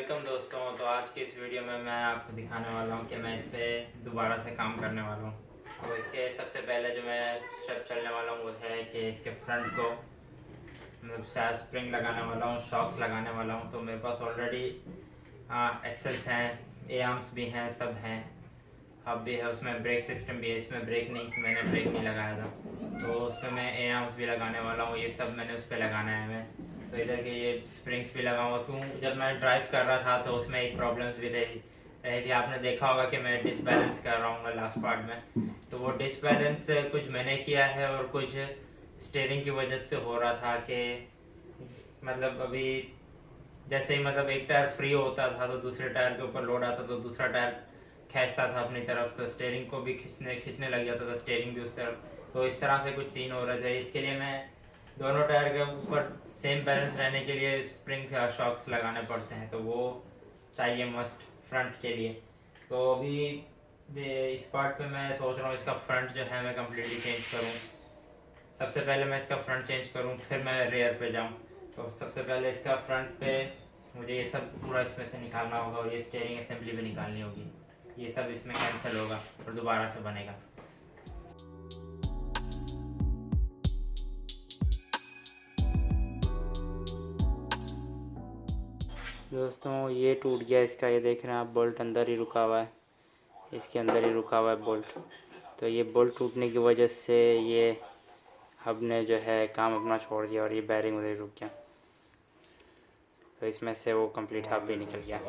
Welcome दोस्तों। तो आज की इस वीडियो में मैं आपको दिखाने वाला हूँ कि मैं इस पर दोबारा से काम करने वाला हूँ। तो इसके सबसे पहले जो मैं स्टेप चलने वाला हूँ वो है कि इसके फ्रंट को मतलब शायद स्प्रिंग लगाने वाला हूँ, शॉक्स लगाने वाला हूँ। तो मेरे पास ऑलरेडी एक्सेल्स हैं, ए आर्म्स भी हैं, सब हैं, हब भी है, उसमें ब्रेक सिस्टम भी है। इसमें मैंने ब्रेक नहीं लगाया था, तो उसमें मैं ए आर्म्स भी लगाने वाला हूँ। ये सब मैंने उस पर लगाना है मैं। तो इधर के ये स्प्रिंग्स भी लगाऊंगा क्यों, जब मैं ड्राइव कर रहा था तो उसमें एक प्रॉब्लम्स भी रही थी। आपने देखा होगा कि मैं डिसबैलेंस कर रहा हूँ लास्ट पार्ट में। तो वो डिसबैलेंस कुछ मैंने किया है और कुछ स्टीयरिंग की वजह से हो रहा था कि मतलब अभी जैसे ही मतलब एक टायर फ्री होता था तो दूसरे टायर के ऊपर लोड आता तो दूसरा टायर खींचता था अपनी तरफ, तो स्टीयरिंग को भी खींचने लग जाता था, स्टीयरिंग भी उस तरफ। तो इस तरह से कुछ सीन हो रहे थे। इसके लिए मैं दोनों टायर के ऊपर सेम बैलेंस रहने के लिए स्प्रिंग शॉक्स लगाने पड़ते हैं, तो वो चाहिए मस्ट फ्रंट के लिए। तो अभी इस पार्ट पे मैं सोच रहा हूँ इसका फ्रंट जो है मैं कम्प्लीटली चेंज करूँ। सबसे पहले मैं इसका फ्रंट चेंज करूँ, फिर मैं रेयर पे जाऊँ। तो सबसे पहले इसका फ्रंट पे मुझे ये सब पूरा इसमें से निकालना होगा और ये स्टीयरिंग असेंबली भी निकालनी होगी। ये सब इसमें कैंसिल होगा और दोबारा से बनेगा। दोस्तों ये टूट गया इसका, ये देख रहे हैं आप, बोल्ट अंदर ही रुका हुआ है, इसके अंदर ही रुका हुआ है बोल्ट। तो ये बोल्ट टूटने की वजह से ये हब ने जो है काम अपना छोड़ दिया और ये बैरिंग उधर रुक गया। तो इसमें से वो कंप्लीट हब भी निकल गया।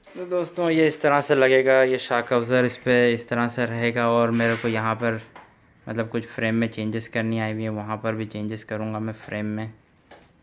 तो दोस्तों ये इस तरह से लगेगा, ये शॉक अब्जर्वर इस पर इस तरह से रहेगा। और मेरे को यहाँ पर मतलब कुछ फ्रेम में चेंजेस करनी आई हुई है, वहाँ पर भी चेंजेस करूँगा मैं फ्रेम में।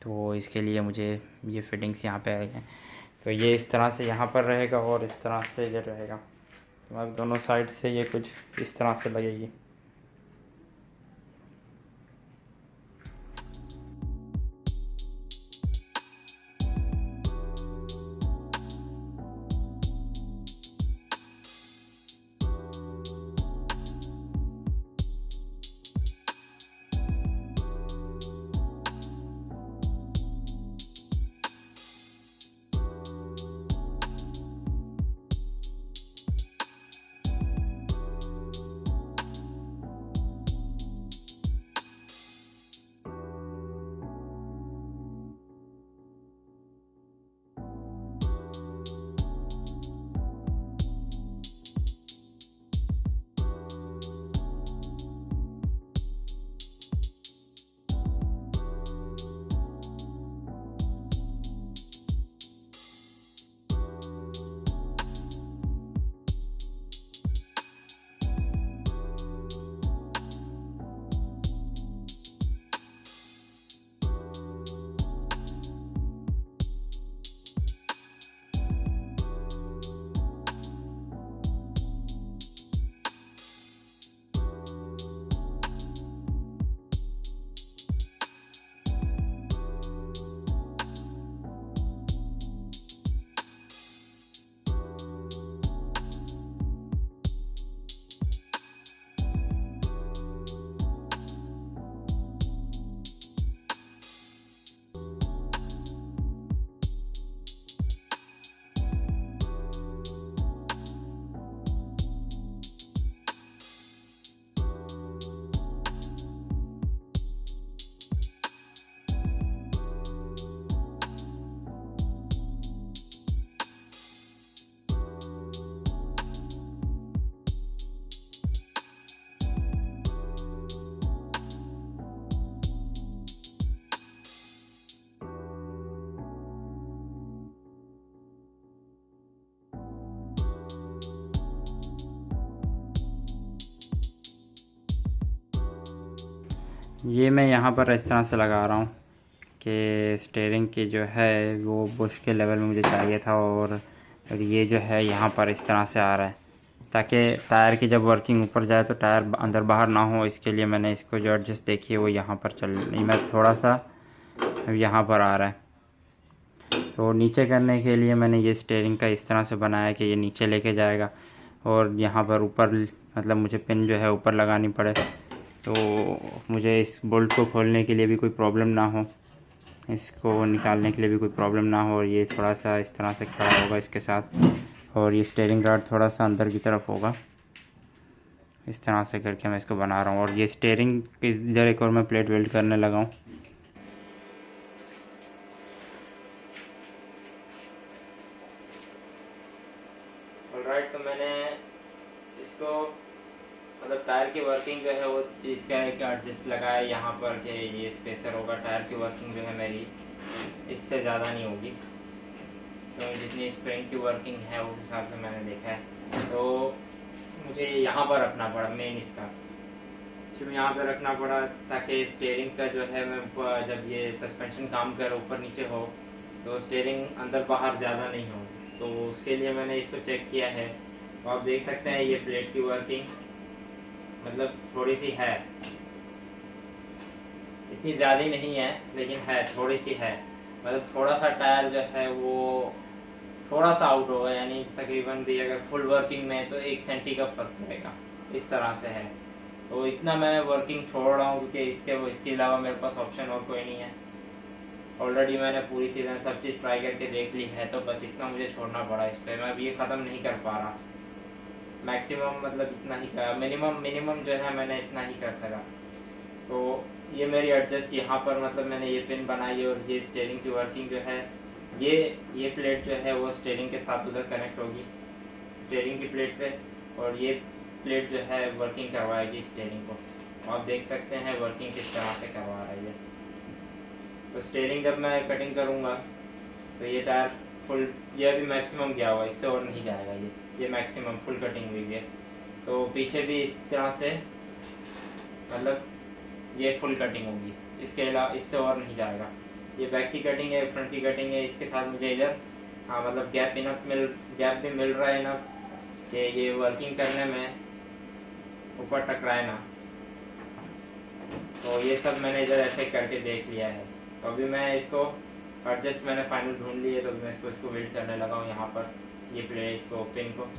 तो इसके लिए मुझे ये फिटिंग्स यहाँ पे आएंगे। तो ये इस तरह से यहाँ पर रहेगा और इस तरह से ये रहेगा। तो अब दोनों साइड से ये कुछ इस तरह से लगेगी। ये मैं यहाँ पर इस तरह से लगा रहा हूँ कि स्टीयरिंग की जो है वो बुश के लेवल में मुझे चाहिए था, और ये जो है यहाँ पर इस तरह से आ रहा है ताकि टायर की जब वर्किंग ऊपर जाए तो टायर अंदर बाहर ना हो। इसके लिए मैंने इसको जो एडजस्ट देखिए वो यहाँ पर चल नहीं, मैं थोड़ा सा यहाँ पर आ रहा है। तो नीचे करने के लिए मैंने ये स्टीयरिंग का इस तरह से बनाया कि ये नीचे लेके जाएगा, और यहाँ पर ऊपर मतलब मुझे पिन जो है ऊपर लगानी पड़े, तो मुझे इस बोल्ट को खोलने के लिए भी कोई प्रॉब्लम ना हो, इसको निकालने के लिए भी कोई प्रॉब्लम ना हो। और ये थोड़ा सा इस तरह से खड़ा होगा इसके साथ, और ये स्टीयरिंग रॉड थोड़ा सा अंदर की तरफ होगा। इस तरह से करके मैं इसको बना रहा हूँ, और ये स्टीयरिंग इधर एक और मैं प्लेट वेल्ड करने लगा हूँ। ऑलराइट, तो मैंने इसको मतलब टायर की वर्किंग जो है वो इसका एक एडजस्ट लगाया यहाँ पर कि ये स्पेसर होगा। टायर की वर्किंग जो है मेरी इससे ज़्यादा नहीं होगी, तो जितनी स्प्रिंग की वर्किंग है उस हिसाब से मैंने देखा है। तो मुझे यहाँ पर रखना पड़ा मेन इसका, क्यों यहाँ पर रखना पड़ा ताकि स्टीयरिंग का जो है मैं जब ये सस्पेंशन काम कर ऊपर नीचे हो तो स्टीयरिंग अंदर बाहर ज़्यादा नहीं हो। तो उसके लिए मैंने इसको चेक किया है। तो आप देख सकते हैं ये प्लेट की वर्किंग मतलब थोड़ी सी है, इतनी ज़्यादा नहीं है लेकिन है, थोड़ी सी है। मतलब थोड़ा सा टायर जो है वो थोड़ा सा आउट होगा, यानी तकरीबन भी अगर फुल वर्किंग में तो 1 सेंटी का फर्क पड़ेगा, इस तरह से है। तो इतना मैं वर्किंग छोड़ रहा हूँ क्योंकि इसके अलावा मेरे पास ऑप्शन और कोई नहीं है। ऑलरेडी मैंने पूरी चीज़ें सब चीज़ ट्राई करके देख ली है, तो बस इतना मुझे छोड़ना पड़ा इस पर। मैं अब ये ख़त्म नहीं कर पा रहा, मैक्सिमम मतलब इतना ही कर, मिनिमम जो है मैंने इतना ही कर सका। तो ये मेरी एडजस्ट यहाँ पर मतलब मैंने ये पिन बनाई, और ये स्टीयरिंग की वर्किंग जो है ये प्लेट जो है वो स्टीयरिंग के साथ उधर कनेक्ट होगी स्टीयरिंग की प्लेट पे, और ये प्लेट जो है वर्किंग करवाएगी स्टीयरिंग को। आप देख सकते हैं वर्किंग किस तरह से करवा रहा है ये। तो स्टीयरिंग जब मैं कटिंग करूँगा तो ये टायर फुल, ये अभी मैक्सिमम गया हुआ, इससे और नहीं जाएगा। ये मैक्सिमम फुल कटिंग हुई है। तो पीछे भी इस तरह से मतलब ये फुल कटिंग होगी, इसके अलावा इससे और नहीं जाएगा। ये बैक की कटिंग है, फ्रंट की कटिंग है, इसके साथ मुझे इधर हाँ मतलब गैप भी मिल रहा है ना, कि ये वर्किंग करने में ऊपर टकराए ना। तो ये सब मैंने इधर ऐसे करके देख लिया है। तो अभी मैं इसको एडजस्ट मैंने फाइनल ढूंढ ली है, तो मैं इसको वेल्ड करने लगा हूँ यहाँ पर ये प्लेट इसको पिन को।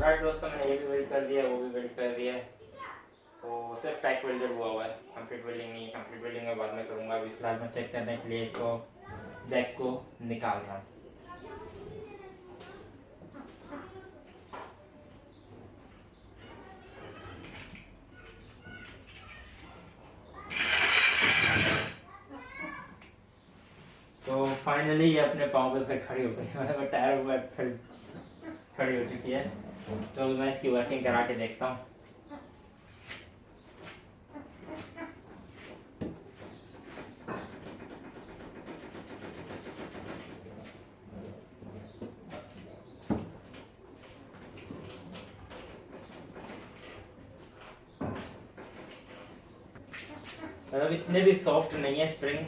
राइट दोस्तों, मैंने ये भी वेल्ड कर दिया, वो भी वेल्ड कर दिया है। तो सिर्फ टाइट वेल्डेड हुआ है, कंप्लीट वेल्डिंग नहीं। कंप्लीट वेल्डिंग मैं बाद में करूँगा। अभी फिलहाल मैं चेक करने के लिए इसको जैक को निकाल रहा हूँ। तो फाइनली ये अपने पाँव पे फिर खड़ी हो गई, मतलब टायर पर फिर खड़ी हो चुकी है। तो मैं इसकी वर्किंग करा के देखता हूँ। मतलब इतने भी सॉफ्ट नहीं है स्प्रिंग,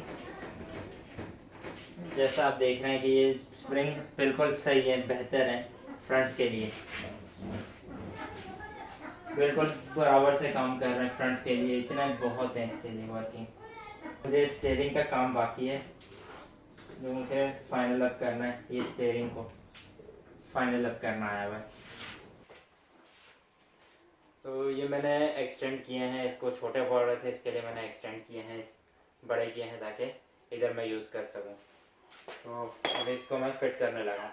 जैसा आप देख रहे हैं कि ये स्प्रिंग बिल्कुल सही है, बेहतर है फ्रंट के लिए, बिल्कुल बराबर से काम कर रहे हैं फ्रंट के लिए। इतना बहुत है इसके लिए वर्किंग। मुझे स्टीयरिंग का काम बाकी है जो मुझे फाइनल अप करना है। ये स्टीयरिंग को फाइनल अप करना आया हुआ है। तो ये मैंने एक्सटेंड किए हैं, इसको छोटे पड़ रहे थे इसके लिए मैंने एक्सटेंड किए हैं, बड़े किए हैं ताकि इधर मैं यूज़ कर सकूं। तो अब इसको मैं फिट करने लगा।